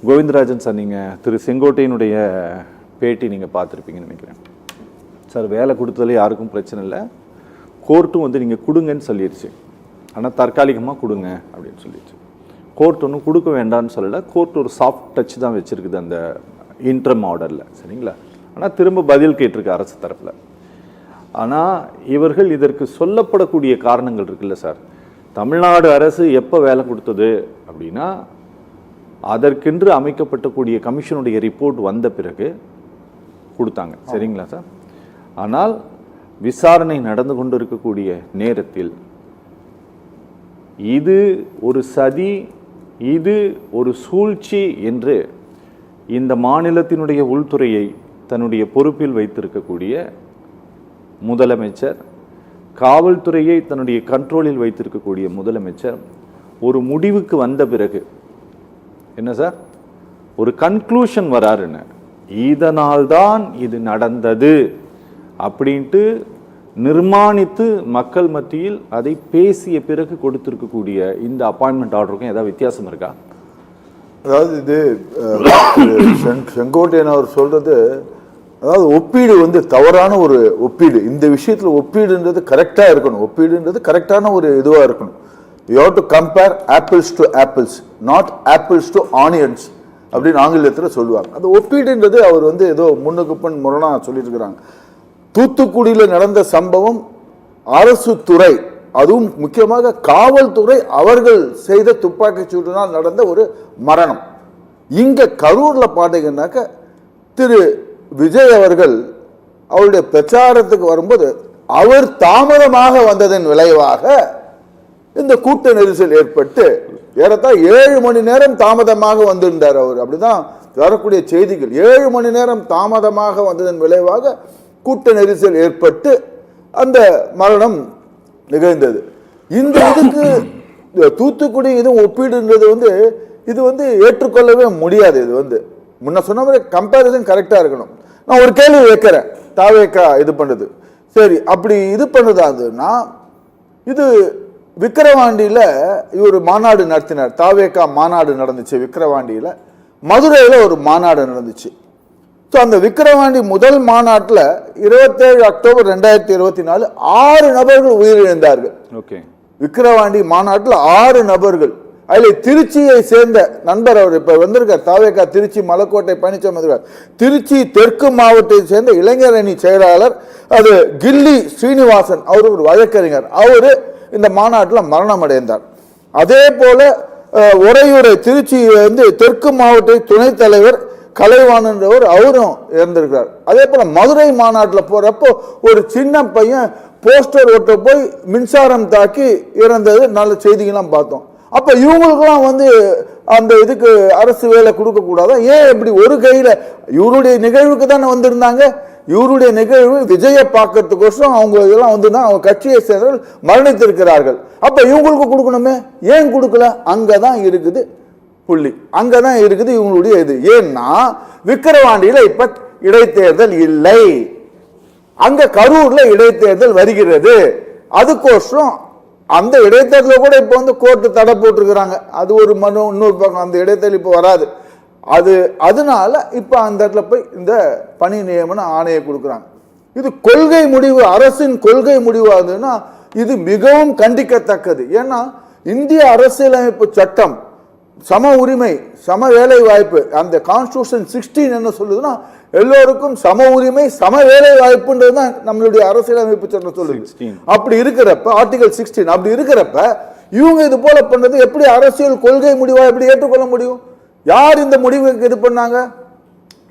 Govindarajan sir, நீங்கள் திரு செங்கோட்டையனுடைய பேட்டி நீங்கள் பார்த்துருப்பீங்கன்னு நினைக்கிறேன் சார். வேலை கொடுத்ததுல யாருக்கும் பிரச்சனை இல்லை, கோர்ட்டும் வந்து நீங்கள் கொடுங்கன்னு சொல்லிடுச்சு, ஆனால் தற்காலிகமாக கொடுங்க அப்படின்னு சொல்லிடுச்சு. கோர்ட் ஒன்றும் கொடுக்க வேண்டாம்னு சொல்லலை, கோர்ட் ஒரு சாஃப்ட் டச் தான் வச்சுருக்குது அந்த இன்ட்ரம் ஆர்டரில், சரிங்களா. ஆனால் திரும்ப பதில் கேட்டிருக்கு அரசு தரப்பில். ஆனால் இவர்கள் இதற்கு சொல்லப்படக்கூடிய காரணங்கள் இருக்குல்ல சார். தமிழ்நாடு அரசு எப்போ வேலை கொடுத்தது அப்படின்னா, அதற்கென்று அமைக்கப்பட்டக்கூடிய கமிஷனுடைய ரிப்போர்ட் வந்த பிறகு கொடுத்தாங்க, சரிங்களா சார். ஆனால் விசாரணை நடந்து கொண்டு இருக்கக்கூடிய நேரத்தில் இது ஒரு சதி, இது ஒரு சூழ்ச்சி என்று இந்த மாநிலத்தினுடைய உள்துறையை தன்னுடைய பொறுப்பில் வைத்திருக்கக்கூடிய முதலமைச்சர், காவல்துறையை தன்னுடைய கண்ட்ரோலில் வைத்திருக்கக்கூடிய முதலமைச்சர் ஒரு முடிவுக்கு வந்த பிறகு என்ன சார், ஒரு கன்க்ளூஷன் வராருன்னு, இதனால்தான் இது நடந்தது அப்படின்ட்டு நிர்மாணித்து மக்கள் மத்தியில் அதை பேசிய பிறகு கொடுத்திருக்கக்கூடிய இந்த அப்பாயின்மெண்ட் ஆர்டருக்கும் ஏதாவது வித்தியாசம் இருக்கா? அதாவது இது செங்கோட்டையன் அவர் சொல்றது, அதாவது ஒப்பீடு வந்து தவறான ஒரு ஒப்பீடு. இந்த விஷயத்தில் ஒப்பீடுன்றது கரெக்டாக இருக்கணும், ஒப்பீடுன்றது கரெக்டான ஒரு இதுவாக இருக்கணும். You have to compare apples to apples, not apples to onions அப்படின்னு ஆங்கிலத்தில் சொல்லுவாங்க. அந்த ஒப்பீடுன்றது அவர் வந்து ஏதோ முன்னுக்கு பின் முரணா சொல்லிட்டு இருக்கிறாங்க. தூத்துக்குடியில் நடந்த சம்பவம் அரசு துறை, அதுவும் முக்கியமாக காவல்துறை அவர்கள் செய்த துப்பாக்கி சூட்டினால் நடந்த ஒரு மரணம். இங்க கரூர்ல பாத்தீங்கன்னாக்க திரு விஜய் அவர்கள் அவருடைய பிரச்சாரத்துக்கு வரும்போது அவர் தாமதமாக வந்ததன் விளைவாக இந்த கூட்ட நெரிசல் ஏற்பட்டு ஏறத்தாழ 7 மணி நேரம் தாமதமாக வந்திருந்தார் அவர். அப்படிதான் வரக்கூடிய செய்திகள். 7 மணி நேரம் தாமதமாக வந்ததன் விளைவாக கூட்ட நெரிசல் ஏற்பட்டு அந்த மரணம் நிகழ்ந்தது. இந்த இதுக்கு தூத்துக்குடி இதுவும் ஒப்பீடுன்றது வந்து இது வந்து ஏற்றுக்கொள்ளவே முடியாது. இது வந்து முன்ன சொன்ன மாதிரி கம்பேரிசன் கரெக்டாக இருக்கணும். நான் ஒரு கேள்வி வைக்கிறேன், தாவேக்கா இது பண்ணுது சரி, அப்படி இது பண்ணுதாதுன்னா, இது விக்கிரவாண்டியில் இவர் மாநாடு நடத்தினார், தாவேக்கா மாநாடு நடந்துச்சு விக்கிரவாண்டியில், மதுரையில் ஒரு மாநாடு நடந்துச்சு. ஸோ அந்த விக்கிரவாண்டி முதல் மாநாட்டில் 27 அக்டோபர் 2024 6 நபர்கள் உயிரிழந்தார்கள். ஓகே, விக்கிரவாண்டி மாநாட்டில் 6 நபர்கள். அதில் திருச்சியை சேர்ந்த நண்பர், அவர் இப்போ வந்திருக்கார், தாவேக்கா திருச்சி மலக்கோட்டை பழனிசாமி, திருச்சி தெற்கு மாவட்டத்தை சேர்ந்த இளைஞர் அணி செயலாளர் அது கில்லி ஸ்ரீனிவாசன், அவர் ஒரு வழக்கறிஞர், அவர் இந்த மாநாட்டில் மரணம் அடைந்தார். அதே போல உறையூரை திருச்சி வந்து தெற்கு மாவட்ட துணைத் தலைவர் கலைவாணன்றவர் அவரும் இறந்திருக்கிறார். அதே போல மதுரை மாநாட்டில் போறப்போ ஒரு சின்ன பையன் போஸ்டர் ஒட்ட போய் மின்சாரம் தாக்கி இறந்தது நல்ல செய்திகள்லாம் பார்த்தோம். அப்ப இவங்களுக்கெல்லாம் வந்து அந்த இதுக்கு அரசு வேலை கொடுக்க கூடாதா? ஏன் இப்படி ஒரு கையில இவருடைய நிகழ்வுக்கு தானே வந்திருந்தாங்க, இவருடைய நிகழ்வு விஜயை பார்க்கறதுக்கோசரம் அவங்க இதெல்லாம் வந்துதான் அவங்க கட்சியை சேர்ந்தவர்கள் மரணித்திருக்கிறார்கள். அப்ப இவங்களுக்கு கொடுக்கணுமே, ஏன் கொடுக்கல? அங்கதான் இருக்குது புள்ளி, அங்கதான் இருக்குது இவங்களுடைய இது. ஏன்னா விக்கிரவாண்டியில இப்ப இடைத்தேர்தல் இல்லை, அங்க கரூர்ல இடைத்தேர்தல் வருகிறது. அதுக்கோசரம் அந்த இடைத்தேர்தல் கூட இப்ப வந்து கோர்ட்டு தடை போட்டிருக்கிறாங்க. அது ஒரு மனு, இன்னொரு பக்கம் அந்த இடைத்தேர்தல் இப்ப வராது. அதனால இப்ப அந்த இடத்துல போய் இந்த பணி நியமன ஆணையை கொடுக்குறாங்க. இது கொள்கை முடிவு, அரசின் கொள்கை முடிவாகுதுன்னா இது மிகவும் கண்டிக்கத்தக்கது. ஏன்னா இந்திய அரசியலமைப்பு சட்டம் சம உரிமை சம வேலை வாய்ப்பு, அந்த கான்ஸ்டிடியூஷன் 16 என்ன சொல்லுதுன்னா எல்லோருக்கும் சம உரிமை சம வேலை வாய்ப்புன்றது தான் நம்மளுடைய அரசியலமைப்பு சட்டம் சொல்லுது. அப்படி இருக்கிறப்ப ஆர்டிகல் 16 அப்படி இருக்கிறப்ப இவங்க இது போல பண்ணது எப்படி அரசியல் கொள்கை முடிவா எப்படி ஏற்றுக்கொள்ள முடியும்? யார் இந்த முடிவுக்கு இது பண்ணாங்க?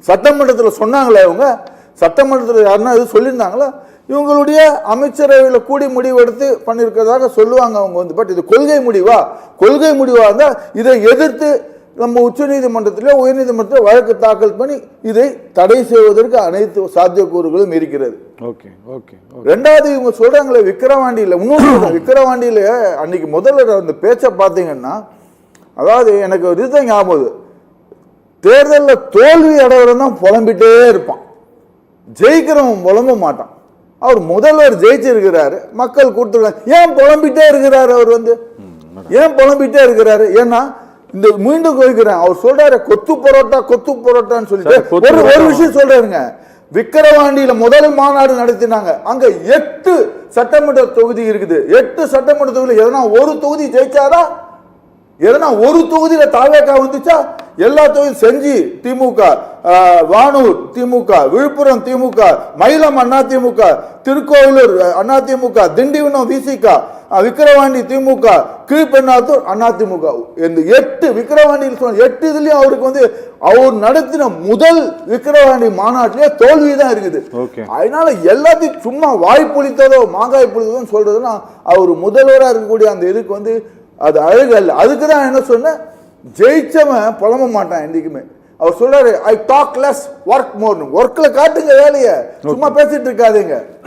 சட்டமன்றத்தில் சொன்னாங்களா? இவங்க சட்டமன்றத்தில் யாருன்னா இது சொல்லியிருந்தாங்களா? இவங்களுடைய அமைச்சரவையில் கூடி முடிவெடுத்து பண்ணியிருக்கிறதாக சொல்லுவாங்க அவங்க வந்து. பட் இது கொள்கை முடிவா? கொள்கை முடிவா இருந்தால் இதை எதிர்த்து நம்ம உச்ச நீதிமன்றத்திலே உயர்நீதிமன்றத்தில் வழக்கு தாக்கல் பண்ணி இதை தடை செய்வதற்கு அனைத்து சாத்தியக்கூறுகளும் இருக்கிறது. Okay okay. ரெண்டாவது இவங்க சொல்றாங்களே விக்கிரவாண்டியில், இன்னொரு விக்கிரவாண்டியில் அன்னைக்கு முதல்ல அந்த பேச்சை பார்த்தீங்கன்னா, அதாவது எனக்கு ஒரு இதுதான் ஞாபகம், தேர்தலில் தோல்வி அடைவரம் தான் புலம்பிட்டே இருப்பான், ஜெயிக்கிறவன் புலம்ப மாட்டான். அவர் முதல்வர் ஜெயிச்சிருக்கிறாரு, மக்கள் கொடுத்துருக்காங்க, ஏன் புலம்பிட்டே இருக்கிறாரு? அவர் வந்து ஏன் புலம்பிட்டே இருக்கிறாரு? ஏன்னா இந்த மீண்டும் கோரிக்கிறேன், அவர் சொல்றாரு கொத்து பரோட்டான்னு சொல்லிட்டு சார், ஒரு விஷயம் சொல்றாருங்க. விக்கிரவாண்டியில முதல் மாநாடு நடத்தினாங்க. அங்க 8 சட்டமன்ற தொகுதி இருக்குது. 8 சட்டமன்ற தொகுதியில் எதனா ஒரு தொகுதி ஜெயிச்சாரா? எதனா ஒரு தொகுதியில தாவேகா வந்துச்சா? எல்லா தொகுதியும் செஞ்சி திமுக, வானூர் திமுக, விழுப்புரம் திமுக, மயிலம் அதிமுக, திருக்கோவிலூர் அதிமுக, திண்டிவனம் விசிக, விக்கிரவாண்டி திமுக, கீழ்பெண்ணாத்தூர் அதிமுக. இந்த 8 விக்கிரவாண்டியில் சொன்ன 8 இதுலயும் அவருக்கு வந்து அவர் நடத்தின முதல் விக்கிரவாண்டி மாநாட்டிலேயே தோல்வி தான் இருக்குது. அதனால எல்லாத்தையும் சும்மா வாய் புளித்ததோ மாங்காய் புளித்ததோ சொல்றதுன்னா அவர் முதல்வராக இருக்கக்கூடிய அந்த இதுக்கு வந்து அது அழகு அல்ல. அதுக்கு தான் என்ன சொன்னேன், ஜெயிச்சவன் புலம்ப மாட்டான் என்னைக்குமே. அவர் சொல்றாரு, I talk less work more. ஒர்க்ல காட்டுங்க வேலையை, சும்மா பேசிட்டு இருக்காதீங்க.